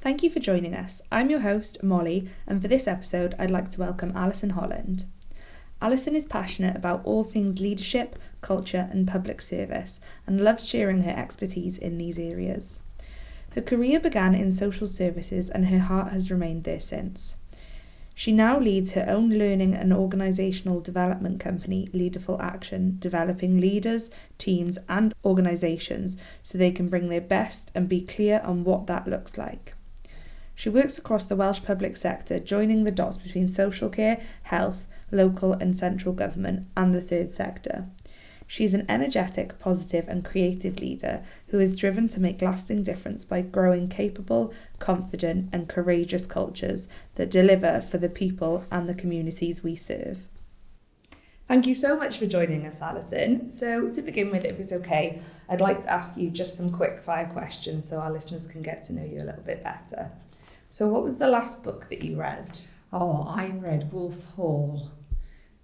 Thank you for joining us. I'm your host, Molly, and for this episode, I'd like to welcome Alison Holland. Alison is passionate about all things leadership, culture, and public service, and loves sharing her expertise in these areas. Her career began in social services, and her heart has remained there since. She now leads her own learning and organisational development company, Leaderful Action, developing leaders, teams, and organisations so they can bring their best and be clear on what that looks like. She works across the Welsh public sector, joining the dots between social care, health, local and central government, and the third sector. She is an energetic, positive and creative leader who is driven to make lasting difference by growing capable, confident and courageous cultures that deliver for the people and the communities we serve. Thank you so much for joining us, Alison. So to begin with, if it's okay, I'd like to ask you just some quick fire questions so our listeners can get to know you a little bit better. So what was the last book that you read? Oh, I read Wolf Hall,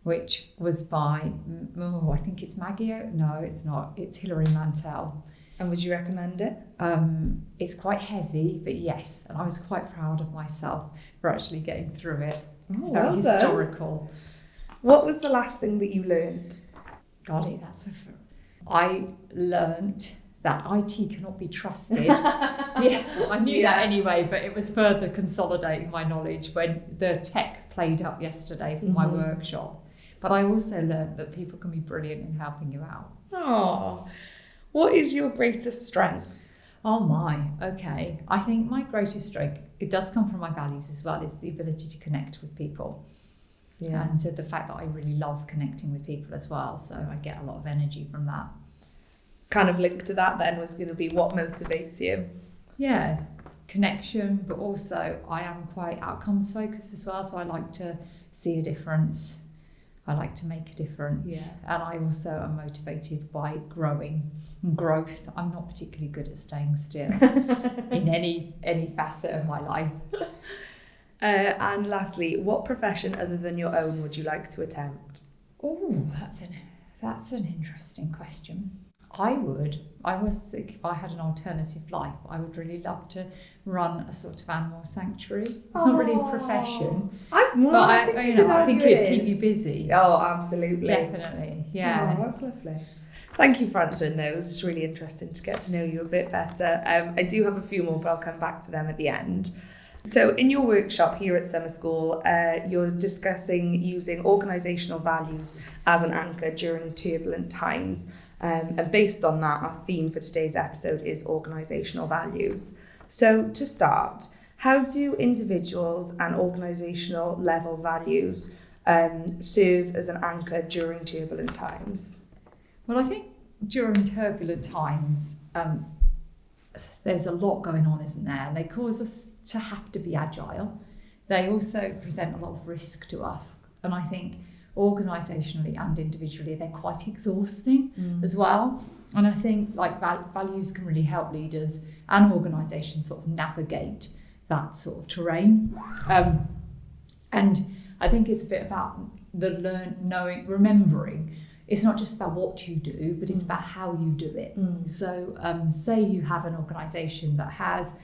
which was by, I think it's Maggie. No, it's not. It's Hilary Mantel. And would you recommend it? It's quite heavy, but yes. And I was quite proud of myself for actually getting through it. It's very historical. What was the last thing that you learned? Golly, I learnt that IT cannot be trusted. Yes, I knew that anyway, but it was further consolidating my knowledge when the tech played up yesterday for my workshop. But I also learned that people can be brilliant in helping you out. Oh, what is your greatest strength? Oh my, okay. I think my greatest strength, it does come from my values as well, is the ability to connect with people. Yeah. And so the fact that I really love connecting with people as well, so I get a lot of energy from that. Kind of linked to that then was going to be what motivates you. Yeah, connection, but also I am quite outcomes focused as well, so I like to see a difference. I like to make a difference. Yeah. And I also am motivated by growth. I'm not particularly good at staying still in any facet of my life. And lastly, what profession other than your own would you like to attempt? Oh, that's an interesting question. I was think if I had an alternative life, I would really love to run a sort of animal sanctuary. It's not really a profession, I think it'd keep you busy. Oh, absolutely. Definitely, yeah. Oh, that's lovely. Thank you for answering those. It's really interesting to get to know you a bit better. I do have a few more, but I'll come back to them at the end. So in your workshop here at Summer School, you're discussing using organisational values as an anchor during turbulent times. And based on that, our theme for today's episode is organisational values. So to start, how do individuals and organisational level values serve as an anchor during turbulent times? Well, I think during turbulent times, there's a lot going on, isn't there? And they cause us to have to be agile. They also present a lot of risk to us. And I think organisationally and individually, they're quite exhausting as well. And I think values can really help leaders and organisations sort of navigate that sort of terrain. And I think it's a bit about remembering. It's not just about what you do, but it's about how you do it. So say you have an organisation that has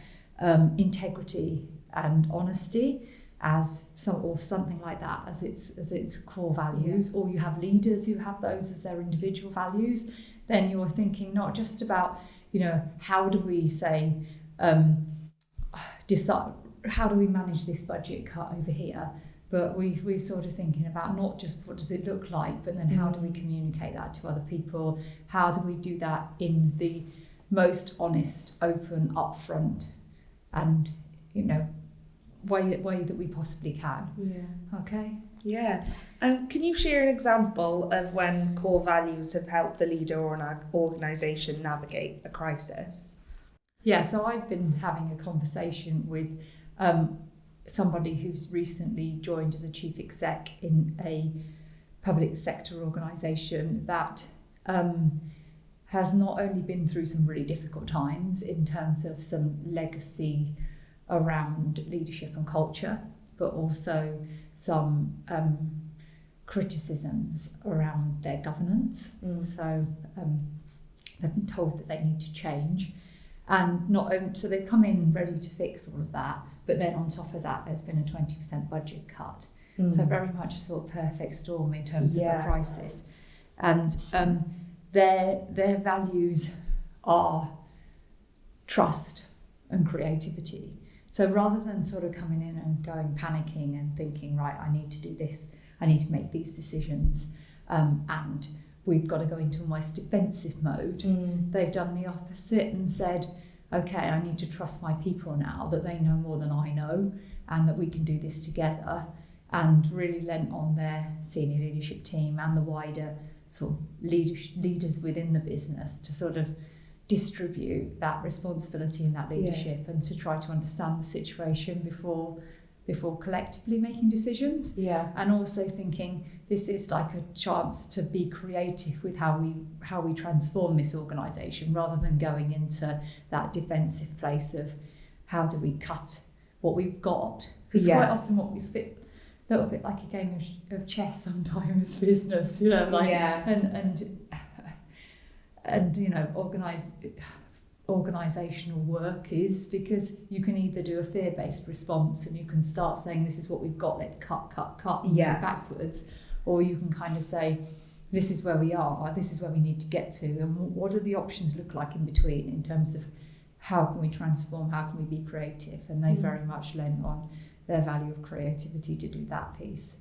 integrity and honesty as something like that as its core values, or you have leaders who have those as their individual values, then you're thinking not just about, how do we say, decide, how do we manage this budget cut over here, but we're sort of thinking about not just what does it look like, but then how do we communicate that to other people? How do we do that in the most honest, open, upfront, and, way that we possibly can. Yeah. Okay. Yeah. And can you share an example of when core values have helped the leader or an organisation navigate a crisis? Yeah, so I've been having a conversation with somebody who's recently joined as a chief exec in a public sector organisation that has not only been through some really difficult times in terms of some legacy around leadership and culture, but also some criticisms around their governance. So they've been told that they need to change. And so they've come in ready to fix all of that, but then on top of that, there's been a 20% budget cut. So very much a sort of perfect storm in terms of a crisis. And their values are trust and creativity. So rather than sort of coming in and going panicking and thinking, right, I need to do this, I need to make these decisions, and we've got to go into almost defensive mode, they've done the opposite and said, okay, I need to trust my people now, that they know more than I know, and that we can do this together, and really lent on their senior leadership team and the wider sort of leaders within the business to sort of distribute that responsibility and that leadership, and to try to understand the situation before collectively making decisions. And also thinking this is like a chance to be creative with how we transform this organisation, rather than going into that defensive place of how do we cut what we've got, because quite often what we spit a little bit like a game of chess sometimes, business, you know, like and you know, organisational work is, because you can either do a fear-based response and you can start saying this is what we've got, let's cut and move backwards, or you can kind of say this is where we are, this is where we need to get to, and what do the options look like in between in terms of how can we transform, how can we be creative, and they very much lent on their value of creativity to do that piece.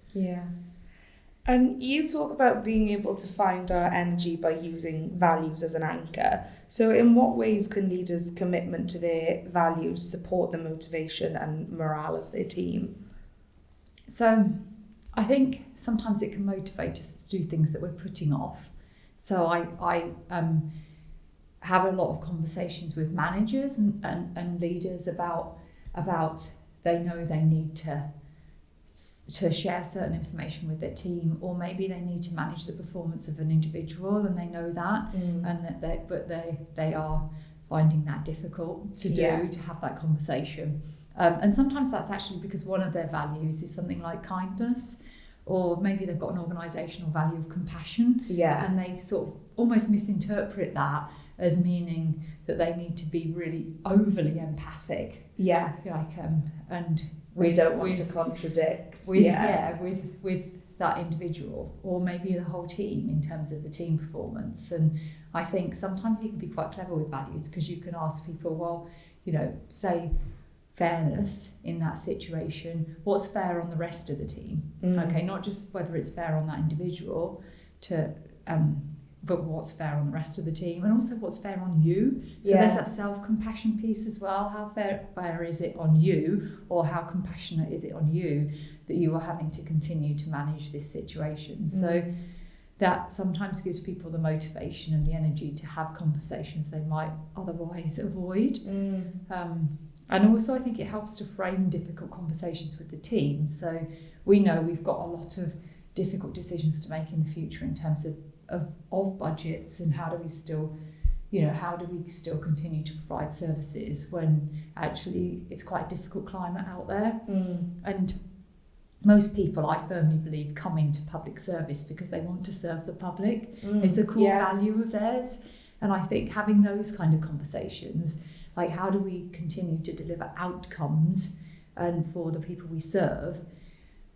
And you talk about being able to find our energy by using values as an anchor. So in what ways can leaders' commitment to their values support the motivation and morale of their team? So I think sometimes it can motivate us to do things that we're putting off. So I have a lot of conversations with managers and leaders about they know they need to share certain information with their team, or maybe they need to manage the performance of an individual, and they know that, and that they are finding that difficult to do, to have that conversation. And sometimes that's actually because one of their values is something like kindness, or maybe they've got an organisational value of compassion, and they sort of almost misinterpret that as meaning that they need to be really overly empathic. And we don't want to contradict with that individual, or maybe the whole team in terms of the team performance. And I think sometimes you can be quite clever with values, because you can ask people, well, you know, say fairness in that situation, what's fair on the rest of the team? Okay, not just whether it's fair on that individual, but what's fair on the rest of the team, and also what's fair on you. So there's that self-compassion piece as well. How fair is it on you, or how compassionate is it on you that you are having to continue to manage this situation? So that sometimes gives people the motivation and the energy to have conversations they might otherwise avoid. And also I think it helps to frame difficult conversations with the team. So we know we've got a lot of difficult decisions to make in the future in terms of budgets, and how do we still continue to provide services when actually it's quite a difficult climate out there. And most people, I firmly believe, come into public service because they want to serve the public. It's a core value of theirs. And I think having those kind of conversations, like how do we continue to deliver outcomes and for the people we serve,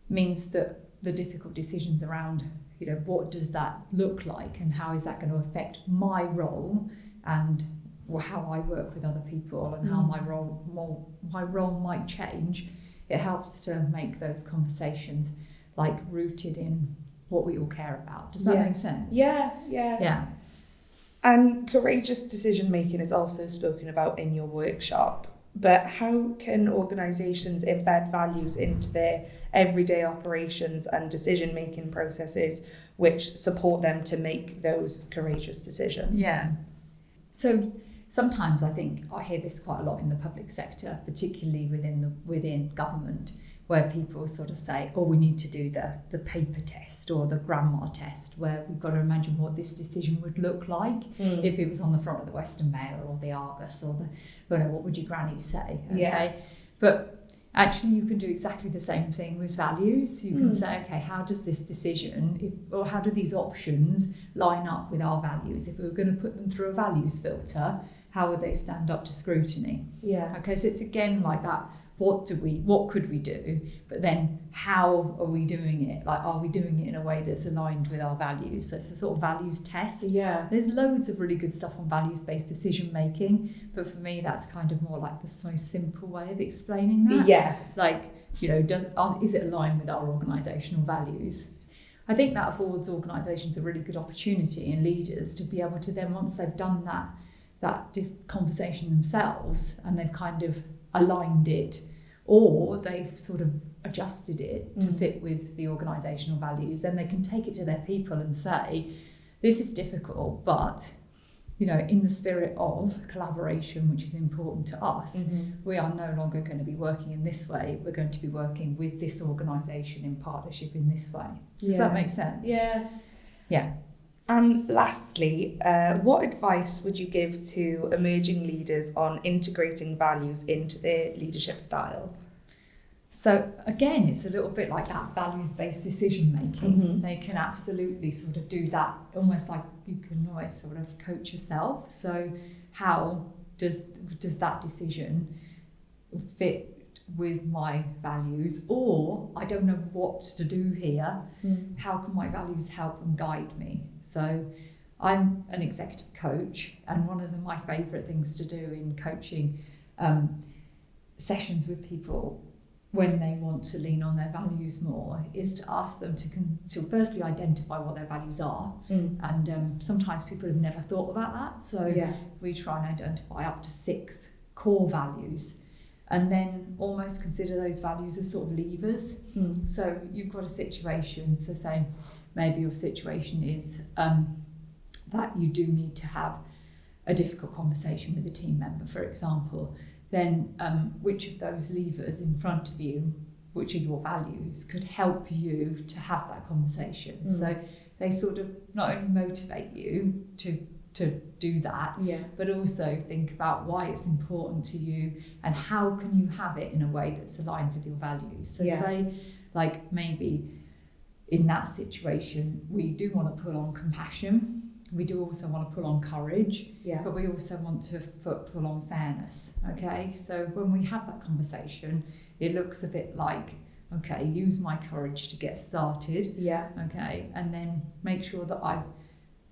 means that the difficult decisions around, you know, what does that look like, and how is that going to affect my role, and how I work with other people, and how my role might change. It helps to make those conversations like rooted in what we all care about. Does that make sense? Yeah. And courageous decision making is also spoken about in your workshop. But how can organisations embed values into their everyday operations and decision-making processes which support them to make those courageous decisions? So sometimes I think I hear this quite a lot in the public sector, particularly within government, where people sort of say, oh, we need to do the paper test or the grandma test, where we've got to imagine what this decision would look like if it was on the front of the Western Mail or the Argus, or what would your granny say? Okay, but actually you can do exactly the same thing with values. You can say, okay, how does this decision, or how do these options line up with our values? If we were going to put them through a values filter, how would they stand up to scrutiny? Yeah. Okay, so it's again like that. What could we do? But then how are we doing it? Like, are we doing it in a way that's aligned with our values? So it's a sort of values test. Yeah. There's loads of really good stuff on values-based decision making, but for me, that's kind of more like the most simple way of explaining that. Yes. Like, you know, is it aligned with our organisational values? I think that affords organisations a really good opportunity and leaders to be able to then, once they've done that conversation themselves and they've kind of aligned it, or they've sort of adjusted it to fit with the organisational values, then they can take it to their people and say, this is difficult, but, you know, in the spirit of collaboration, which is important to us, we are no longer going to be working in this way. We're going to be working with this organisation in partnership in this way. Does that make sense? Yeah. Yeah. And lastly, what advice would you give to emerging leaders on integrating values into their leadership style? So again, it's a little bit like that values-based decision making. They can absolutely sort of do that, almost like you can always sort of coach yourself. So how does that decision fit with my values? Or I don't know what to do here. How can my values help and guide me? So I'm an executive coach, and one of my favourite things to do in coaching sessions with people when they want to lean on their values more is to ask them to firstly identify what their values are. And sometimes people have never thought about that. So we try and identify up to 6 core values, and then almost consider those values as sort of levers. So you've got a situation, so say maybe your situation is that you do need to have a difficult conversation with a team member, for example, then which of those levers in front of you, which are your values, could help you to have that conversation. So they sort of not only motivate you to do that, but also think about why it's important to you and how can you have it in a way that's aligned with your values. So say, like, maybe in that situation, we do want to pull on compassion. We do also want to pull on courage, but we also want to pull on fairness, okay? So when we have that conversation, it looks a bit like, okay, use my courage to get started, okay? And then make sure that I've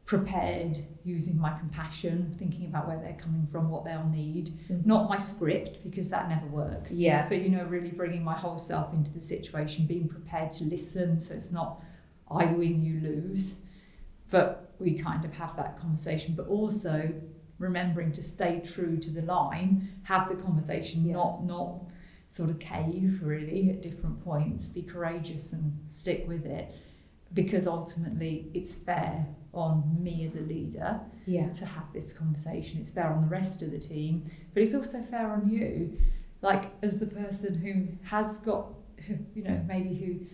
prepared using my compassion, thinking about where they're coming from, what they'll need, not my script, because that never works. But, you know, really bringing my whole self into the situation, being prepared to listen, so it's not I win, you lose, but we kind of have that conversation, but also remembering to stay true to the line, have the conversation, not sort of cave really at different points, be courageous and stick with it, because ultimately it's fair on me as a leader to have this conversation. It's fair on the rest of the team, but it's also fair on you, like as the person who has got, you know, maybe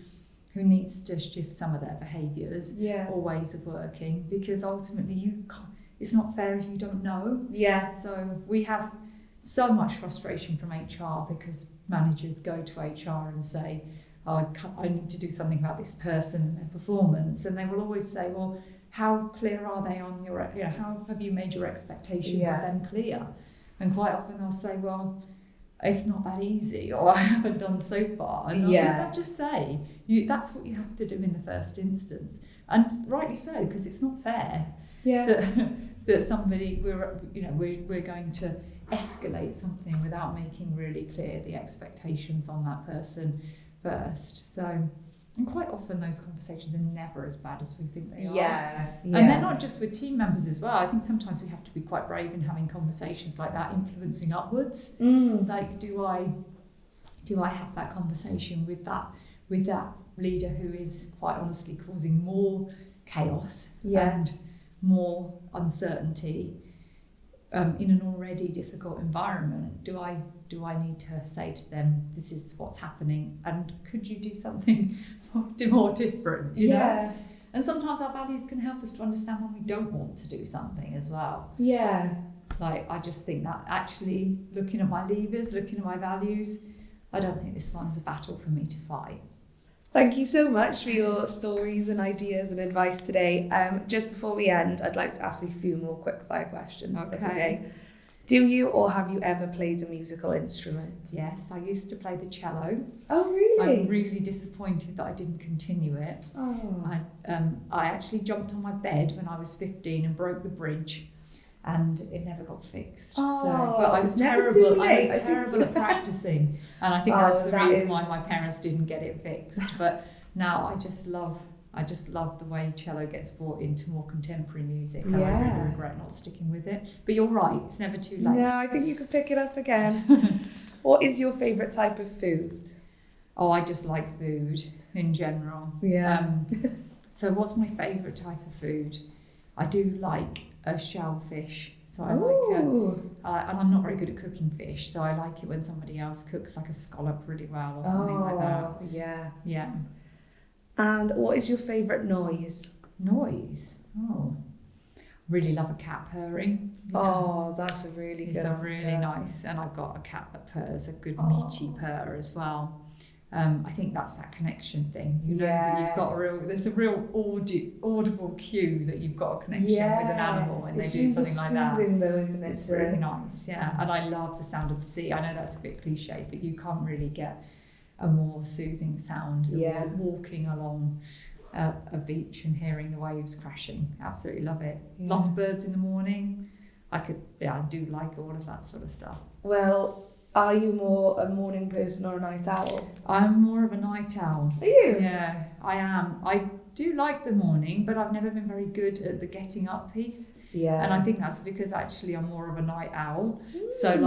who needs to shift some of their behaviours or ways of working, because ultimately you can't, it's not fair if you don't know. So we have so much frustration from HR because managers go to HR and say, oh, I need to do something about this person and their performance, and they will always say, well, how clear are they on your, you know, how have you made your expectations of them clear? And quite often they'll say, well, it's not that easy, or I haven't done so far. And I'll just say, that's what you have to do in the first instance. And rightly so, because it's not fair that somebody, we're going to escalate something without making really clear the expectations on that person first. So, and quite often those conversations are never as bad as we think they are. And they're not just with team members as well. I think sometimes we have to be quite brave in having conversations like that, influencing upwards. Like, do I have that conversation with that leader who is quite honestly causing more chaos and more uncertainty in an already difficult environment? Do I need to say to them, this is what's happening, and could you do something more different, you know? And sometimes our values can help us to understand when we don't want to do something as well. Like, I just think that actually looking at my levers, looking at my values, I don't think this one's a battle for me to fight. Thank you so much for your stories and ideas and advice today. Just before we end, I'd like to ask you a few more quick-fire questions. If that's okay. Do you or have you ever played a musical instrument? Yes, I used to play the cello. Oh, really? I'm really disappointed that I didn't continue it. Oh. I actually jumped on my bed when I was 15 and broke the bridge, and it never got fixed. Oh, but I was terrible. I was terrible at practicing, and I think that's the reason why my parents didn't get it fixed. But now I just love the way cello gets brought into more contemporary music, and I really regret not sticking with it. But you're right, it's never too late. Yeah, I think you could pick it up again. What is your favourite type of food? Oh, I just like food in general. Yeah. So what's my favourite type of food? I do like a shellfish. So I and I'm not very good at cooking fish, so I like it when somebody else cooks like a scallop really well or something like that. Yeah. Yeah. And what is your favourite noise? Noise? Oh. Really love a cat purring. Oh, that's a really good answer. It's a really nice, and I've got a cat that purrs a good meaty purr as well. I think that's that connection thing. You know that you've got there's a real audible cue that you've got a connection with an animal when they do something like that. Though, isn't it? It's really nice, yeah. And I love the sound of the sea. I know that's a bit cliche, but you can't really get a more soothing sound than walking along a beach and hearing the waves crashing. Absolutely love it. Yeah. Love birds in the morning. I do like all of that sort of stuff. Well, are you more a morning person or a night owl? I'm more of a night owl. Are you? Yeah, I am. I do like the morning, but I've never been very good at the getting up piece. Yeah. And I think that's because actually I'm more of a night owl. So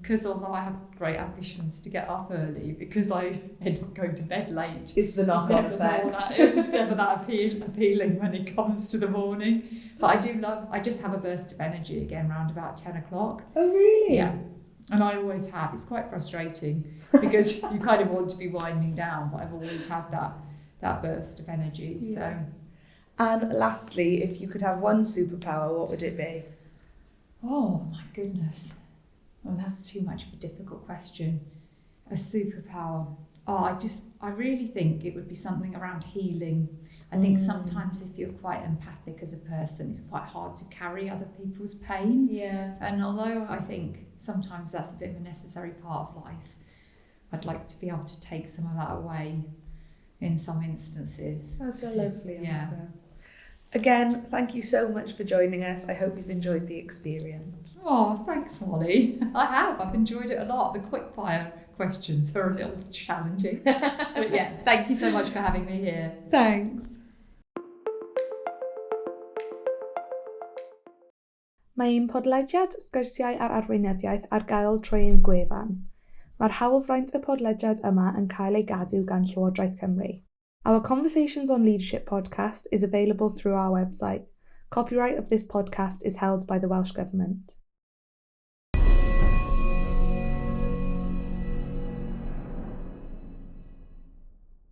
because although I have great ambitions to get up early, because I end up going to bed late. It's the knock-on effect. It's never that appealing when it comes to the morning. But I just have a burst of energy again around about 10 o'clock. Oh, really? Yeah. And I always have. It's quite frustrating because you kind of want to be winding down, but I've always had that burst of energy. Yeah. So. And lastly, if you could have one superpower, what would it be? Oh my goodness. Well, that's too much of a difficult question. A superpower. Oh, I really think it would be something around healing. I think sometimes if you're quite empathic as a person, it's quite hard to carry other people's pain. Yeah. And although I think sometimes that's a bit of a necessary part of life, I'd like to be able to take some of that away in some instances. That's a lovely answer. Yeah. Again, thank you so much for joining us. I hope you've enjoyed the experience. Oh, thanks, Molly. I have. I've enjoyed it a lot. The quickfire questions are a little challenging. But yeah, thank you so much for having me here. Thanks. Mae un podlediad sgyrsiau ar arweinyddiaeth ar gael trwy ein gwefan. Mae'r hawlfraint y podlediad yma yn cael ei gadw gan Llywodraeth Cymru. Our Conversations on Leadership podcast is available through our website. Copyright of this podcast is held by the Welsh Government.